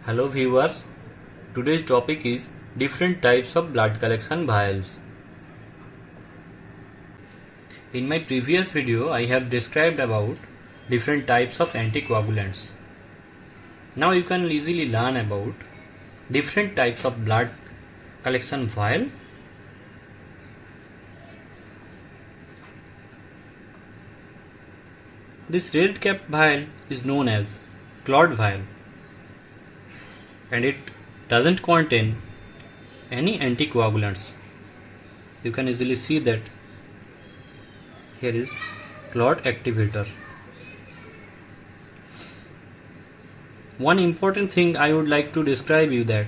Hello viewers, today's topic is different types of blood collection vials. In my previous video I have described about different types of anticoagulants. Now you can easily learn about different types of blood collection vial. This red cap vial is known as CLOT vial, and it doesn't contain any anticoagulants. You can easily see that here is CLOT activator. One important thing I would like to describe you that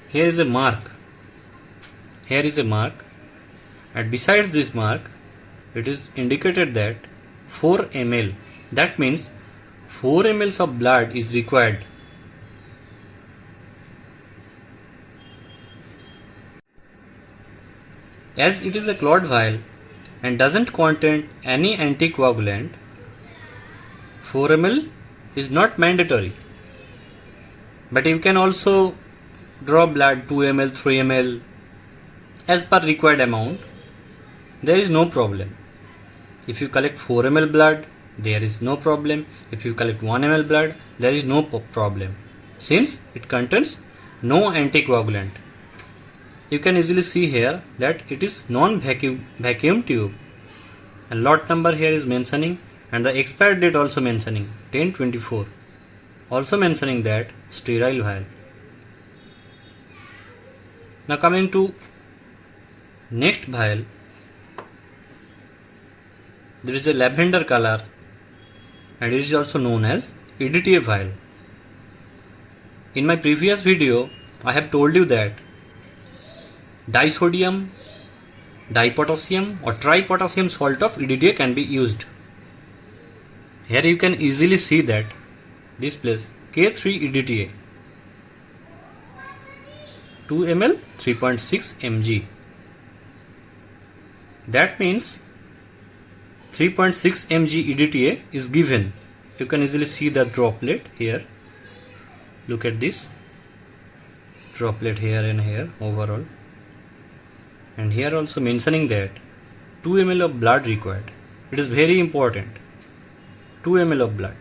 here is a mark. Here is a mark, and besides this mark it is indicated that 4 ml. That means 4 ml of blood is required. As it is a CLOT vial and doesn't contain any anticoagulant, 4 ml is not mandatory. But you can also draw blood 2 ml, 3 ml as per required amount. There is no problem. If you collect 4 ml blood, there is no problem. If you collect 1 ml blood, there is no problem, since it contains no anticoagulant. You can easily see here that it is non-vacuum tube, and lot number here is mentioning, and the expired date also mentioning 10/24, also mentioning that sterile vial. Now coming to next vial, there is a lavender color and it is also known as EDTA vial. In my previous video I have told you that disodium, dipotassium or tripotassium salt of EDTA can be used. Here you can easily see that this place K3 EDTA 2 ml 3.6 mg. That means 3.6 mg EDTA is given. You can easily see the droplet here. Look at this droplet here and here overall. And here also mentioning that 2 ml of blood required. It is very important. 2 ml of blood.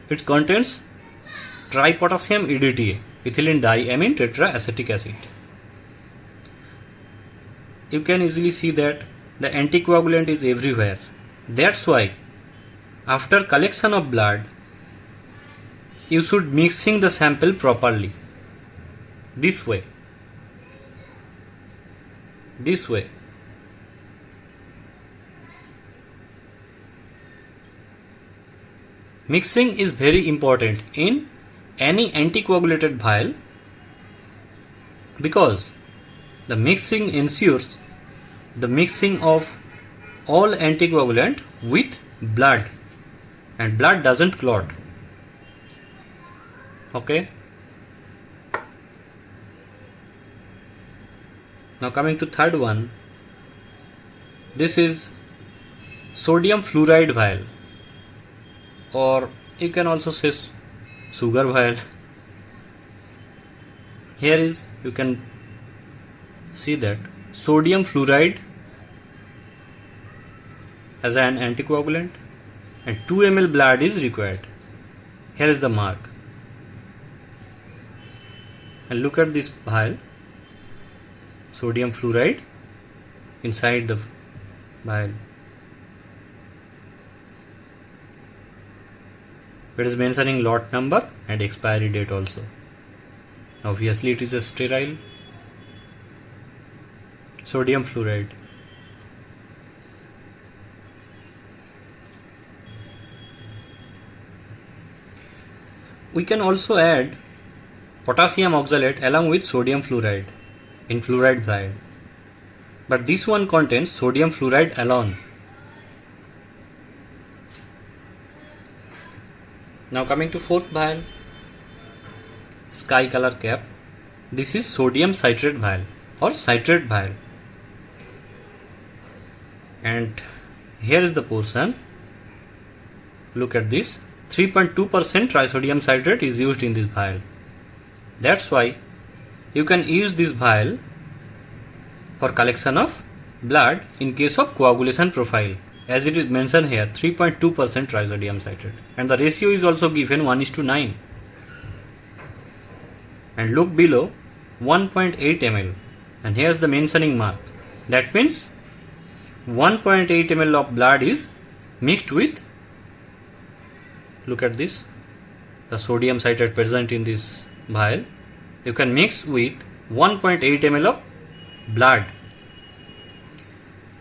It contains tripotassium EDTA, ethylene diamine tetraacetic acid. You can easily see that the anticoagulant is everywhere. That's why after collection of blood, you should mixing the sample properly. This way. This way. Mixing is very important in any anticoagulated vial, because the mixing ensures the mixing of all anticoagulant with blood, and blood doesn't clot. Okay. Now coming to third one, this is sodium fluoride vial, or you can also say sugar vial. Here is, you can see that sodium fluoride as an anticoagulant, and 2 ml blood is required. Here is the mark. And look at this vial, sodium fluoride inside the vial. It is mentioning lot number and expiry date also. Obviously it is a sterile sodium fluoride. We can also add potassium oxalate along with sodium fluoride in fluoride vial, but this one contains sodium fluoride alone. Now coming to fourth vial, sky color cap. This is sodium citrate vial or citrate vial. And Here is the portion. Look at this. 3.2% trisodium citrate is used in this vial. That's why you can use this vial for collection of blood in case of coagulation profile, as it is mentioned here, 3.2% trisodium citrate, and the ratio is also given 1:9. And look below, 1.8 ml, and here's the mentioning mark. That means 1.8 ml of blood is mixed with, look at this, the sodium citrate present in this vial. You can mix with 1.8 ml of blood.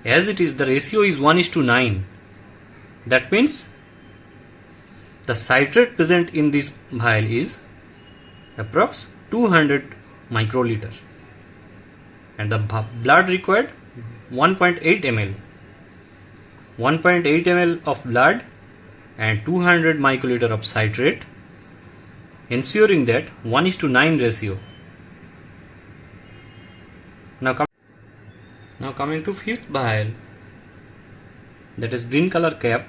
As it is, the ratio is 1:9. That means the citrate present in this vial is approx 200 microliter, and the blood required 1.8 ml. 1.8 ml of blood and 200 microliter of citrate, ensuring that 1:9 ratio. Now coming to fifth vial, that is green color cap,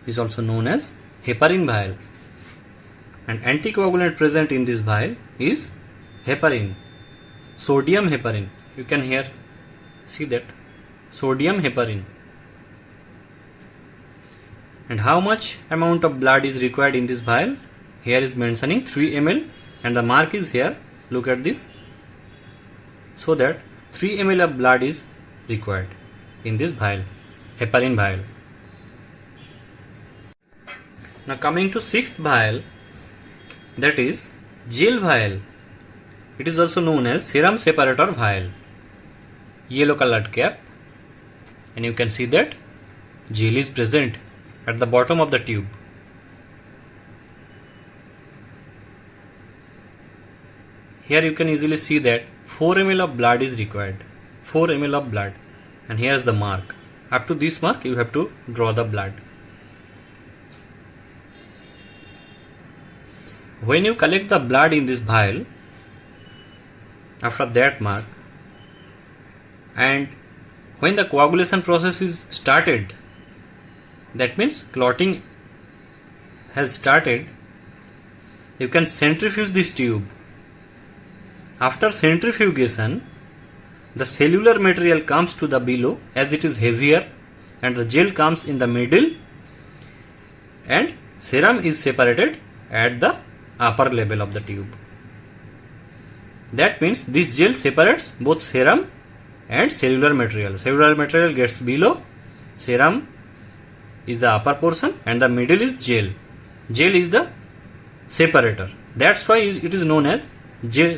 is also known as heparin vial, and anticoagulant present in this vial is heparin, sodium heparin. You can here see that, sodium heparin. And how much amount of blood is required in this vial? Here is mentioning 3 ml, and the mark is here. Look at this, so that 3 ml of blood is required in this vial, heparin vial. Now coming to sixth vial, that is gel vial. It is also known as serum separator vial. Yellow colored cap, and you can see that gel is present at the bottom of the tube. Here you can easily see that 4 ml of blood is required. 4 ml of blood, and here is the mark. Up to this mark you have to draw the blood. When you collect the blood in this vial, after that mark, and when the coagulation process is started, that means clotting has started, you can centrifuge this tube. After centrifugation, the cellular material comes to the below as it is heavier, and the gel comes in the middle, and serum is separated at the upper level of the tube. That means this gel separates both serum and cellular material. Cellular material gets below, serum is the upper portion, and the middle is gel. Gel is the separator. That's why it is known as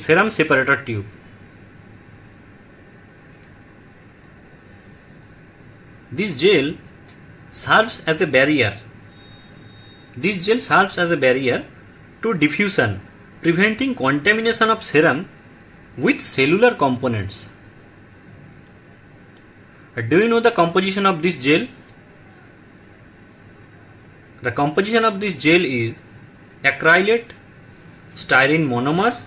serum separator tube. This gel serves as a barrier. This gel serves as a barrier to diffusion, preventing contamination of serum with cellular components. Do you know the composition of this gel? The composition of this gel is ACRYLATE, styrene monomer,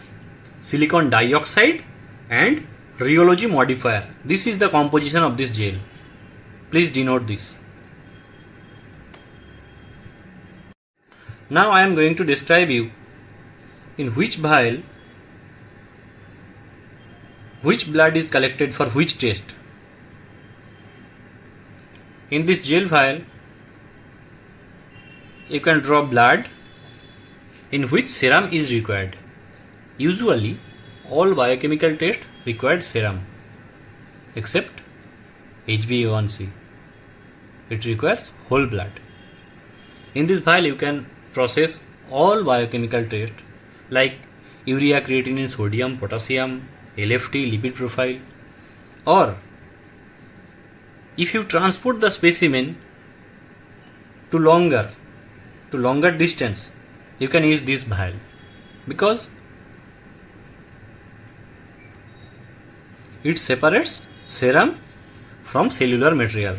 silicon dioxide, and RHEOLOGY modifier. This is the composition of this gel. Please denote this. Now I am going to describe you in which vial which blood is collected for which test. In this gel vial, you can draw blood in which serum is required. Usually, all biochemical tests require serum except HbA1c. It requires whole blood. In this vial, you can process all biochemical tests like urea, creatinine, sodium, potassium, LFT, lipid profile, or if you transport the specimen to longer distance, you can use this vial, because it separates serum from cellular material.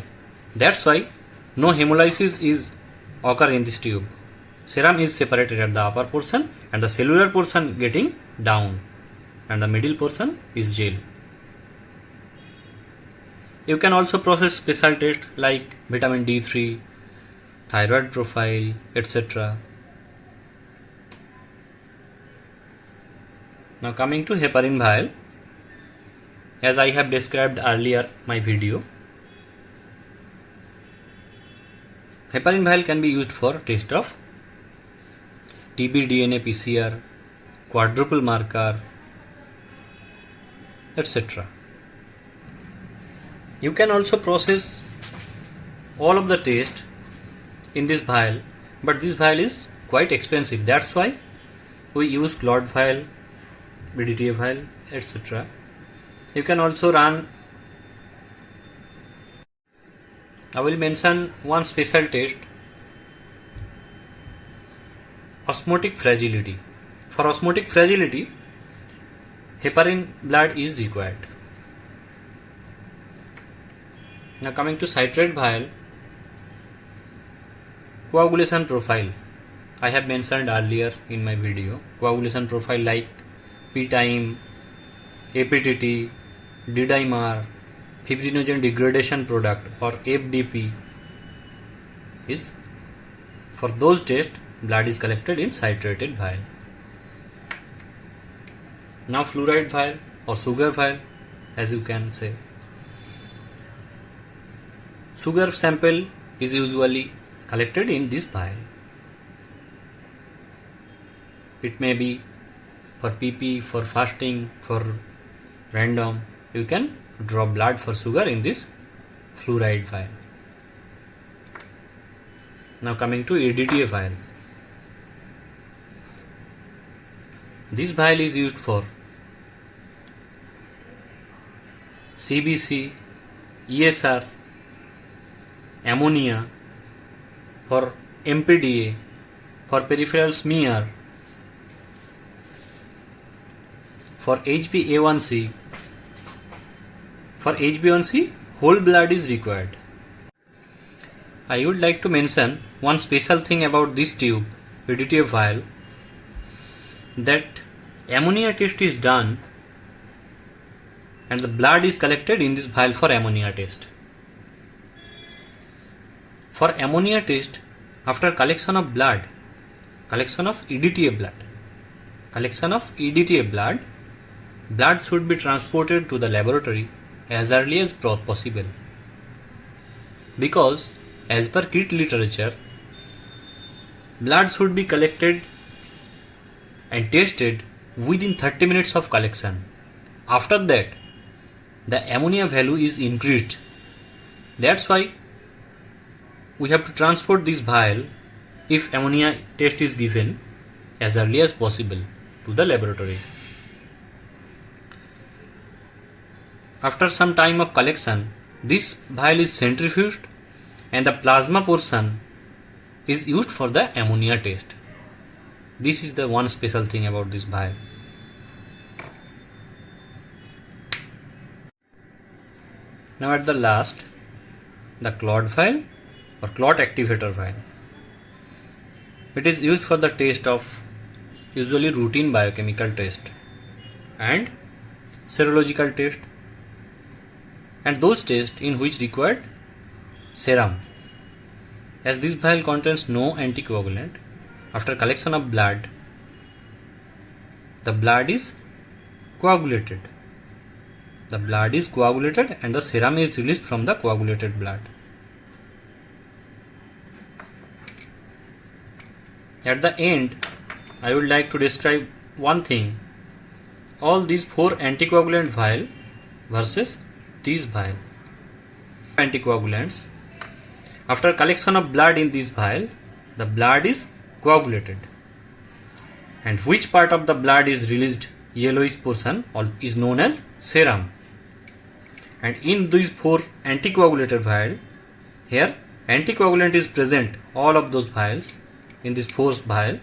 That's why no hemolysis is occur in this tube. Serum is separated at the upper portion and the cellular portion getting down, and the middle portion is gel. You can also process special tests like vitamin D3, thyroid profile, etc. Now coming to heparin vial, as I have described earlier my video, heparin vial can be used for test of TBDNA PCR, quadruple marker, etc. You can also process all of the tests in this vial, but this vial is quite expensive. That's why we use CLOT vial, EDTA vial, etc. You can also run. I will mention one special test, osmotic fragility. For osmotic fragility, heparin blood is required. Now coming to citrate vial, coagulation profile. I have mentioned earlier in my video, coagulation profile like P time, APTT, D-dimer, fibrinogen degradation product or FDP is, for those tests, blood is collected in citrated vial. Now fluoride vial or sugar vial, as you can say. Sugar sample is usually collected in this vial. It may be for PP, for fasting, for random. You can draw blood for sugar in this fluoride vial. Now coming to EDTA vial. This vial is used for CBC, ESR, Ammonia, for MPDA, for peripheral smear, for HbA1c. For HbA1c, whole blood is required. I would like to mention one special thing about this tube, EDTA vial, that ammonia test is done and the blood is collected in this vial for ammonia test. For ammonia test, after collection of blood, collection of EDTA blood, blood should be transported to the laboratory as early as possible, because as per kit literature, blood should be collected and tested within 30 minutes of collection. After that, the ammonia value is increased. That's why we have to transport this vial, if ammonia test is given, as early as possible to the laboratory. After some time of collection, this vial is centrifuged and the plasma portion is used for the ammonia test. This is the one special thing about this vial. Now at the last, the CLOT vial or CLOT activator vial. It is used for the test of usually routine biochemical test and serological test, and those tests in which required serum. As this vial contains no anticoagulant, after collection of blood, the blood is coagulated. The blood is coagulated and the serum is released from the coagulated blood. At the end, I would like to describe one thing. All these 4 anticoagulant vial versus these vial. Anticoagulants. After collection of blood in this vial, the blood is coagulated. And which part of the blood is released, yellowish portion, is known as serum. And in these 4 anticoagulated vial, here anticoagulant is present, all of those vials, in this 4th vial.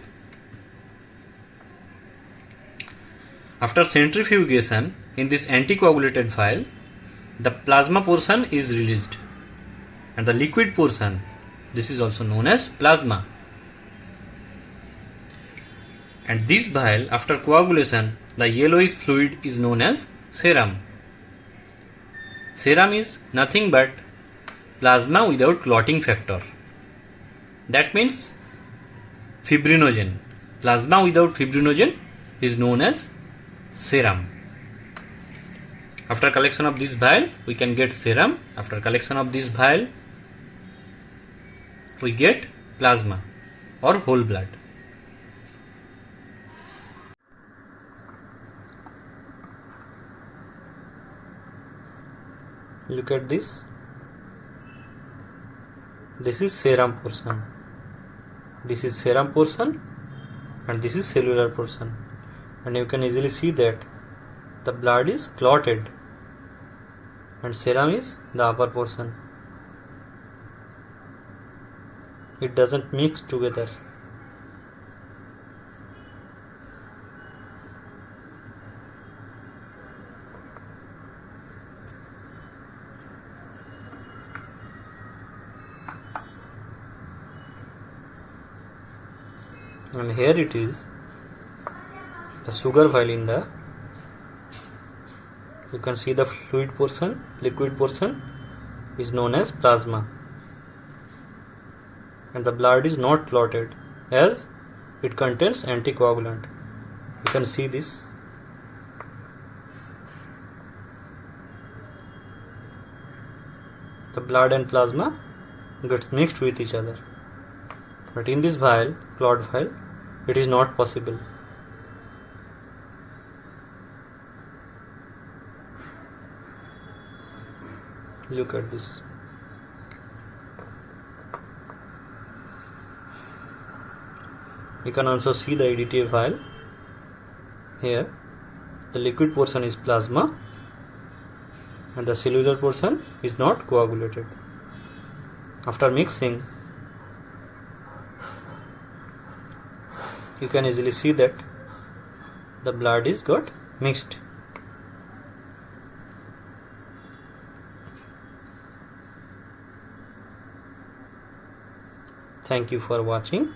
After centrifugation in this anticoagulated vial, the plasma portion is released and the liquid portion, this is also known as plasma. And this vial, after coagulation, the yellowish fluid is known as serum. Serum is nothing but plasma without clotting factor. That means fibrinogen. Plasma without fibrinogen is known as serum. After collection of this vial, we can get serum. After collection of this vial, we get plasma or whole blood. Look at this. This is serum portion. This is serum portion and this is cellular portion. And you can easily see that the blood is clotted and serum is the upper portion. It doesn't mix together. And here it is, the sugar vial in the, you can see the fluid portion, liquid portion is known as plasma. And the blood is not clotted as it contains anticoagulant. You can see this. The blood and plasma gets mixed with each other. But in this vial, clot vial, it is not possible. Look at this. You can also see the EDTA vial. Here, the liquid portion is plasma and the cellular portion is not coagulated. After mixing, you can easily see that the blood is got mixed. Thank you for watching.